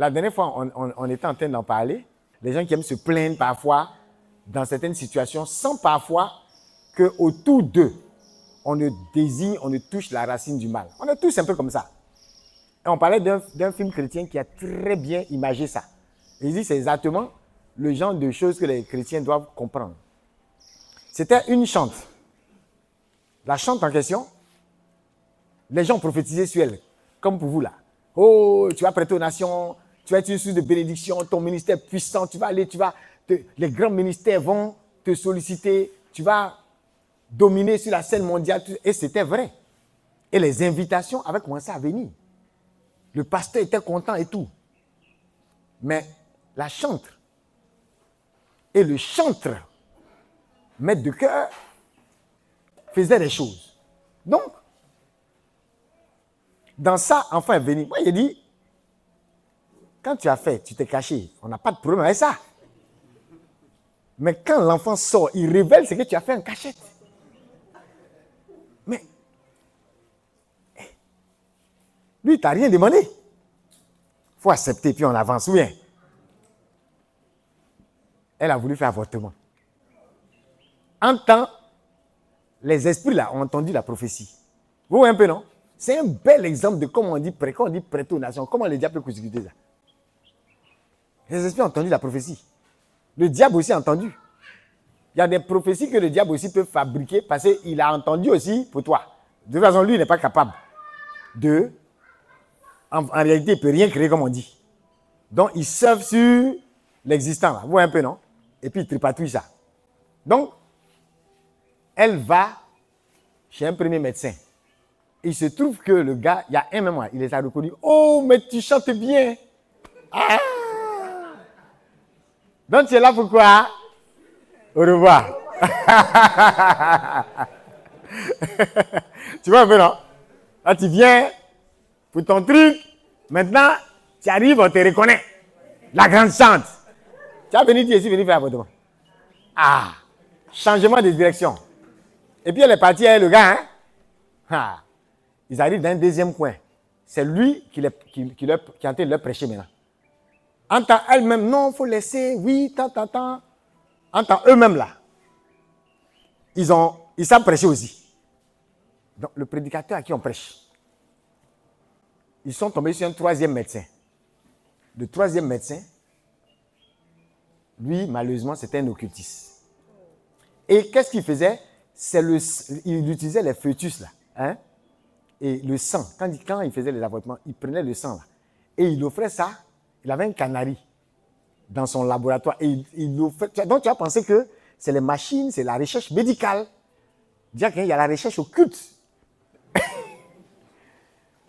La dernière fois, on était en train d'en parler. Les gens qui aiment se plaindre parfois dans certaines situations sans parfois qu'autour d'eux, on ne désigne, on ne touche la racine du mal. On est tous un peu comme ça. Et on parlait d'un film chrétien qui a très bien imagé ça. Il dit c'est exactement le genre de choses que les chrétiens doivent comprendre. C'était une chante. La chante en question, les gens prophétisaient sur elle, comme pour vous là. Oh, tu vas prêter aux nations, tu vas être une source de bénédiction, ton ministère puissant, tu vas aller, les grands ministères vont te solliciter, tu vas dominer sur la scène mondiale. Et c'était vrai. Et les invitations avaient commencé à venir. Le pasteur était content et tout. Mais la chantre et le chantre, maître de cœur, faisaient des choses. Donc, dans ça, enfin, venir. Moi, il dit, quand tu as fait, tu t'es caché, on n'a pas de problème avec ça. Mais quand l'enfant sort, il révèle ce que tu as fait en cachette. Mais, lui, il ne t'a rien demandé. Il faut accepter, puis on avance. Ou bien, elle a voulu faire avortement. En temps, les esprits là ont entendu la prophétie. Vous voyez un peu, non? C'est un bel exemple de comment on dit prêter aux nations. Comment le diable peut consulter ça? Les esprits ont entendu la prophétie. Le diable aussi a entendu. Il y a des prophéties que le diable aussi peut fabriquer parce qu'il a entendu aussi pour toi. De toute façon, lui, il n'est pas capable de... En réalité, il ne peut rien créer comme on dit. Donc, il surfe sur l'existant. Vous voyez un peu, non? Et puis, il tripatouille ça. Donc, elle va chez un premier médecin. Il se trouve que le gars, il y a un moment, il les a reconnus. Oh, mais tu chantes bien. Ah! Donc, tu es là pourquoi? Au revoir. Tu vois un peu, non? Là, tu viens pour ton truc. Maintenant, tu arrives, on te reconnaît. La grande chante. Tu as venu, tu es ici, venu faire avortement. Ah! Changement de direction. Et puis, elle est partie avec le gars, hein? Ah! Ils arrivent dans un deuxième coin. C'est lui qui est en train de leur prêcher maintenant. En tant elle-même, non, il faut laisser, oui, tant. En tant eux-mêmes là, ils savent prêcher aussi. Donc, le prédicateur à qui on prêche, ils sont tombés sur un troisième médecin. Le troisième médecin, lui, malheureusement, c'était un occultiste. Et qu'est-ce qu'il faisait? Il utilisait les fœtus là, hein? Et le sang, quand il faisait les avortements, il prenait le sang là. Et il offrait ça, il avait un canari dans son laboratoire. Et il offrait, donc tu as pensé que c'est les machines, c'est la recherche médicale. Dire qu'il y a la recherche occulte.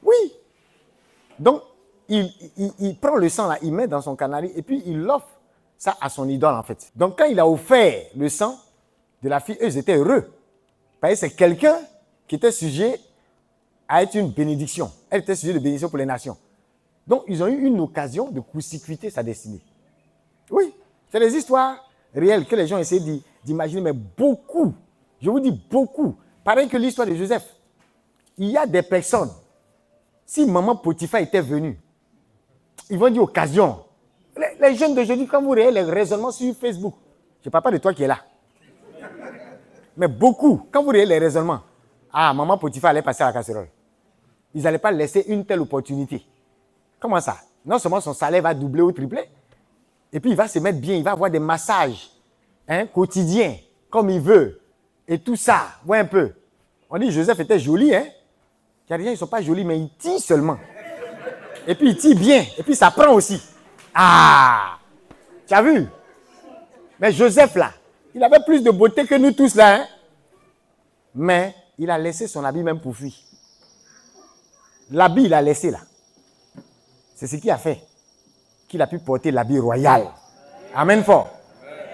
Oui. Donc, il prend le sang là, il met dans son canari et puis il offre ça à son idole en fait. Donc, quand il a offert le sang de la fille, eux, ils étaient heureux. Parce que c'est quelqu'un qui était sujet à être une bénédiction. Elle était sujet de bénédiction pour les nations. Donc, ils ont eu une occasion de court-circuiter sa destinée. Oui, c'est des histoires réelles que les gens essaient d'imaginer, mais beaucoup, je vous dis beaucoup, pareil que l'histoire de Joseph. Il y a des personnes, si maman Potiphar était venue, ils vont dire occasion. Les jeunes d'aujourd'hui, quand vous regardez les raisonnements sur Facebook, je ne parle pas de toi qui es là, mais beaucoup, quand vous regardez les raisonnements, ah, maman Potiphar allait passer à la casserole. Ils n'allaient pas laisser une telle opportunité. Comment ça? Non seulement son salaire va doubler ou tripler, et puis il va se mettre bien, il va avoir des massages quotidiens, comme il veut. Et tout ça, voyez un peu. On dit Joseph était joli, hein? Il y a des gens qui ne sont pas jolis, mais ils tirent seulement. Et puis il tire bien, et puis ça prend aussi. Ah! Tu as vu? Mais Joseph là, il avait plus de beauté que nous tous là, hein? Mais il a laissé son habit même pour fuir. L'habit, il a laissé là. C'est ce qu'il a fait. Qu'il a pu porter l'habit royal. Amen fort.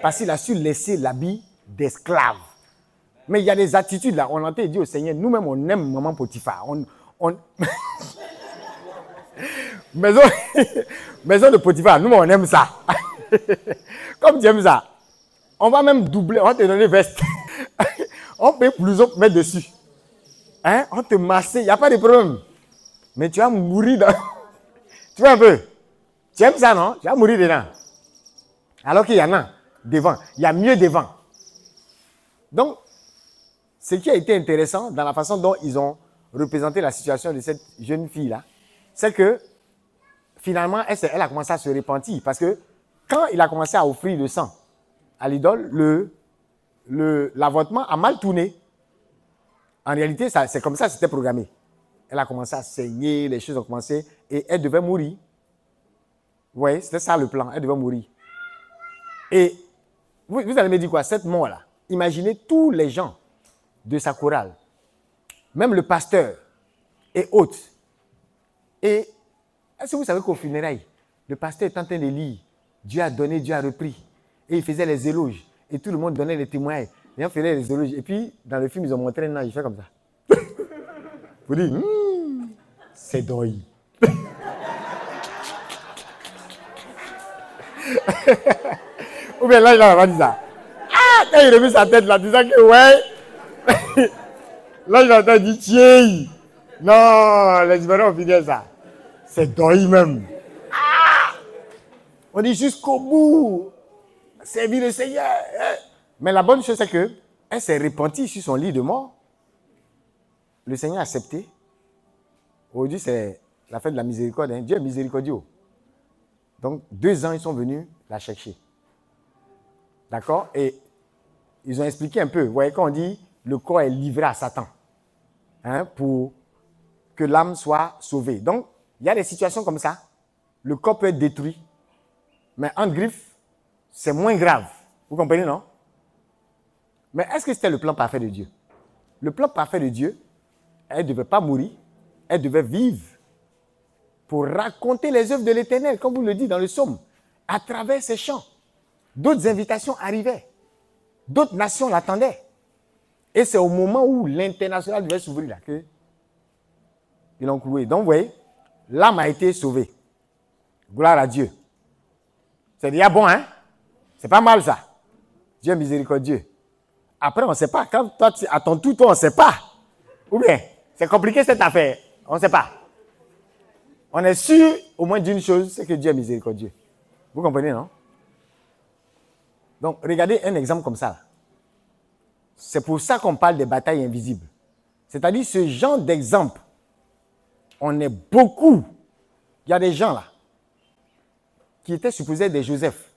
Parce qu'il a su laisser l'habit d'esclave. Mais il y a des attitudes là. On entend dire au Seigneur, nous-mêmes on aime maman Potiphar. Maison de Potiphar, nous on aime ça. Comme tu aimes ça. On va même doubler, on va te donner veste. On peut plus autres mettre dessus. Hein? On te masse, il n'y a pas de problème. Mais tu vas mourir dans... Tu vois un peu? Tu aimes ça, non? Tu vas mourir dedans. Alors qu'il y en a devant. Il y a mieux devant. Donc, ce qui a été intéressant dans la façon dont ils ont représenté la situation de cette jeune fille-là, c'est que finalement, elle a commencé à se repentir. Parce que quand il a commencé à offrir le sang à l'idole, l'avortement a mal tourné. En réalité, c'est comme ça que c'était programmé. Elle a commencé à saigner, les choses ont commencé et elle devait mourir. Vous voyez, c'était ça le plan, elle devait mourir. Et vous allez me dire quoi, cette mort-là, imaginez tous les gens de sa chorale, même le pasteur et autres. Et est-ce que vous savez qu'au funérailles, le pasteur est en train de lire, Dieu a donné, Dieu a repris. Et il faisait les éloges. Et tout le monde donnait les témoignages. Et on faisait les éloges. Et puis, dans le film, ils ont montré un ange, il fait comme ça. Vous dites, c'est deuil. Ou bien là, il a dit ça. Ah, quand il remet sa tête là, disant que ouais. Là, il a entendu dire, tiens. Non, les différents ont fini ça. C'est deuil même. Ah! On dit jusqu'au bout. Servir le Seigneur. Mais la bonne chose, c'est qu'elle s'est repentie sur son lit de mort. Le Seigneur a accepté. Aujourd'hui, c'est la fête de la miséricorde. Hein. Dieu est miséricordieux. Donc, 2 ans, ils sont venus la chercher. D'accord? Et ils ont expliqué un peu. Vous voyez, quand on dit le corps est livré à Satan, hein, pour que l'âme soit sauvée. Donc, il y a des situations comme ça. Le corps peut être détruit. Mais en griffe, c'est moins grave. Vous comprenez, non? Mais est-ce que c'était le plan parfait de Dieu? Le plan parfait de Dieu, elle ne devait pas mourir. Elle devait vivre pour raconter les œuvres de l'Éternel, comme vous le dites dans le psaume, à travers ces chants. D'autres invitations arrivaient. D'autres nations l'attendaient. Et c'est au moment où l'international devait s'ouvrir là que ils l'ont cloué. Donc, vous voyez, l'âme a été sauvée. Gloire à Dieu. C'est déjà bon, hein? C'est pas mal ça. Dieu est miséricordieux. Après, on ne sait pas. Quand toi, à ton tour, toi, on ne sait pas. Ou bien, c'est compliqué cette affaire. On ne sait pas. On est sûr au moins d'une chose, c'est que Dieu est miséricordieux. Vous comprenez, non? Donc, regardez un exemple comme ça. C'est pour ça qu'on parle des batailles invisibles. C'est-à-dire ce genre d'exemple. On est beaucoup. Il y a des gens là qui étaient supposés être des Joseph.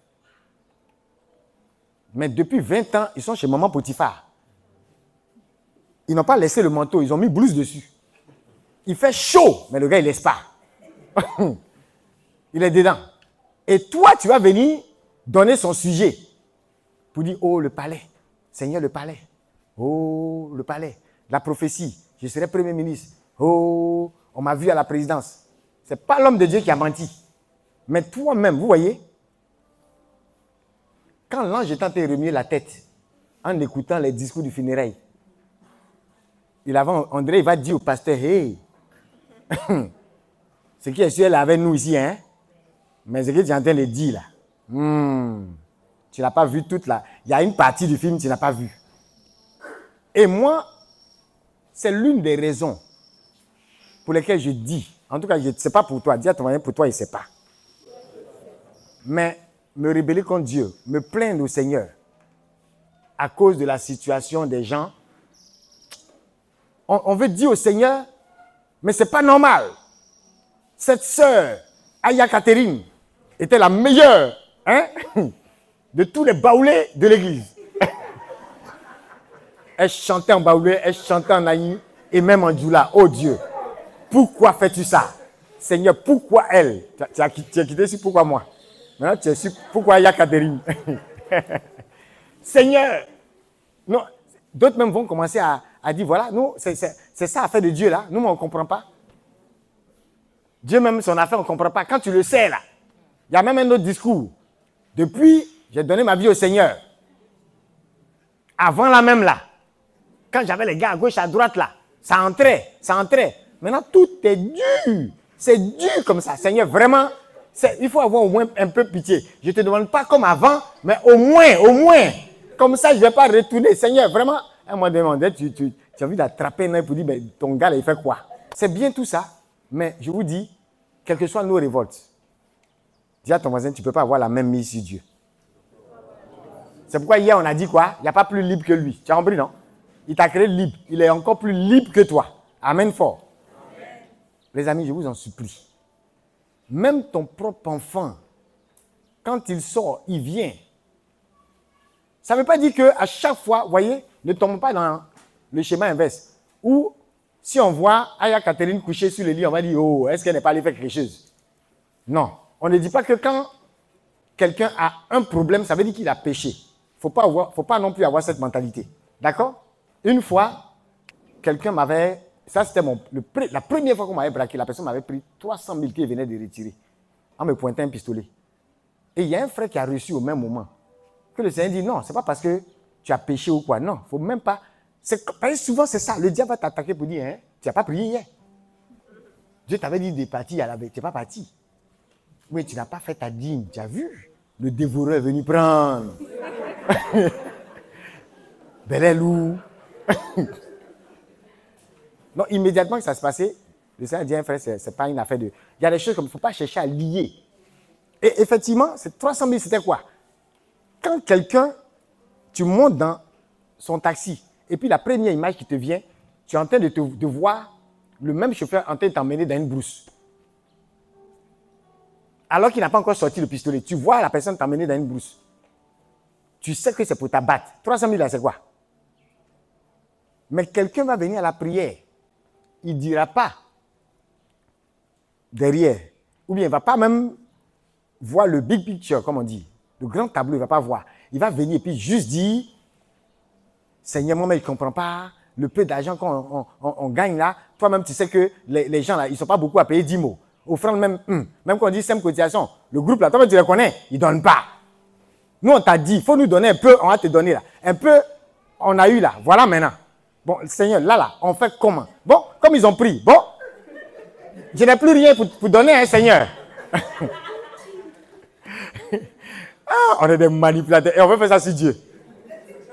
Mais depuis 20 ans, ils sont chez Maman Potiphar. Ils n'ont pas laissé le manteau, ils ont mis blouse dessus. Il fait chaud, mais le gars, il ne laisse pas. Il est dedans. Et toi, tu vas venir donner son sujet pour dire, oh, le palais, Seigneur, le palais. Oh, le palais, la prophétie, je serai Premier ministre. Oh, on m'a vu à la présidence. Ce n'est pas l'homme de Dieu qui a menti. Mais toi-même, vous voyez, quand l'ange est en train de remuer la tête en écoutant les discours du funérail, André il va dire au pasteur, hey, ce qui est sûr, elle est avec nous ici, hein? Mais ce que tu es en train de dire là, tu n'as pas vu toute la... Il y a une partie du film que tu n'as pas vu. Et moi, c'est l'une des raisons pour lesquelles je dis, en tout cas, ce n'est pas pour toi, dis à ton moyen pour toi, il ne sait pas. Mais me rebeller contre Dieu, me plaindre au Seigneur à cause de la situation des gens, on veut dire au Seigneur, mais ce n'est pas normal. Cette sœur, Aya Catherine, était la meilleure, hein, de tous les baoulés de l'église. Elle chantait en baoulé, elle chantait en aïe et même en djoula. Oh Dieu, pourquoi fais-tu ça? Seigneur, pourquoi elle? Tu as quitté sur pourquoi moi? Maintenant, tu es sur pourquoi Aya Catherine? Seigneur, non, d'autres même vont commencer à dire, voilà, nous, c'est ça l'affaire de Dieu là, nous, on ne comprend pas. Dieu même, son affaire, on ne comprend pas. Quand tu le sais là, il y a même un autre discours. Depuis, j'ai donné ma vie au Seigneur. Avant là même là, quand j'avais les gars à gauche, à droite là, ça entrait, ça entrait. Maintenant, tout est dur. C'est dur comme ça. Seigneur, vraiment, il faut avoir au moins un peu pitié. Je ne te demande pas comme avant, mais au moins. Comme ça, je ne vais pas retourner. Seigneur, vraiment, elle m'a demandé, tu as envie d'attraper un œil pour dire, ben, ton gars là, il fait quoi? C'est bien tout ça, mais je vous dis, quelles que soient nos révoltes, Dis à ton voisin, tu ne peux pas avoir la même mise sur Dieu. C'est pourquoi hier, on a dit quoi? Il n'y a pas plus libre que lui. Tu as compris, non? Il t'a créé libre. Il est encore plus libre que toi. Amen fort. Amen. Les amis, je vous en supplie. Même ton propre enfant, quand il sort, il vient. Ça ne veut pas dire qu'à chaque fois, voyez, ne tombe pas dans le schéma inverse. Où, si on voit Aya Catherine couchée sur le lit, on va dire, oh, est-ce qu'elle n'est pas allée faire quelque chose? Non. On ne dit pas que quand quelqu'un a un problème, ça veut dire qu'il a péché. Il ne faut pas non plus avoir cette mentalité. D'accord? Une fois, quelqu'un m'avait... Ça, c'était la première fois qu'on m'avait braqué. La personne m'avait pris 300 000 qu'il venait de retirer en me pointant un pistolet. Et il y a un frère qui a reçu au même moment. Que le Seigneur dit, non, ce n'est pas parce que tu as péché ou quoi. Non, il ne faut même pas... Parce que souvent, c'est ça. Le diable va t'attaquer pour dire, hein, tu n'as pas prié hier. Dieu t'avait dit de partir à la veille. Tu n'es pas parti. Oui, tu n'as pas fait ta dîme. Tu as vu? Le dévoreur est venu prendre. Bel loup. Non, immédiatement que ça se passait, le Seigneur dit, frère, ce n'est pas une affaire de... Il y a des choses comme il ne faut pas chercher à lier. Et effectivement, ces 300 000, c'était quoi? Quand quelqu'un, tu montes dans son taxi, et puis la première image qui te vient, tu es en train de voir le même chauffeur en train de t'emmener dans une brousse. Alors qu'il n'a pas encore sorti le pistolet, tu vois la personne t'emmener dans une brousse. Tu sais que c'est pour t'abattre. 300 000 là, c'est quoi? Mais quelqu'un va venir à la prière. Il ne dira pas derrière. Ou bien il ne va pas même voir le big picture, comme on dit. Le grand tableau, il ne va pas voir. Il va venir et puis juste dire, Seigneur, moi-même, il ne comprend pas. Le peu d'argent qu'on gagne là, toi-même, tu sais que les gens là, ils ne sont pas beaucoup à payer 10 mots. Offrande même, même quand on dit 5 cotisations, le groupe là, toi-même, tu les connais, ils ne donnent pas. Nous, on t'a dit, il faut nous donner un peu, on va te donner là. Un peu, on a eu là, voilà maintenant. Bon, Seigneur, là, on fait comment? Bon, comme ils ont pris, bon, je n'ai plus rien pour donner, hein, Seigneur. Ah, on est des manipulateurs et on veut faire ça sur Dieu.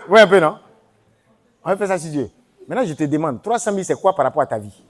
Oui, un peu, non? On veut faire ça sur Dieu. Maintenant, je te demande, 300 000, c'est quoi par rapport à ta vie?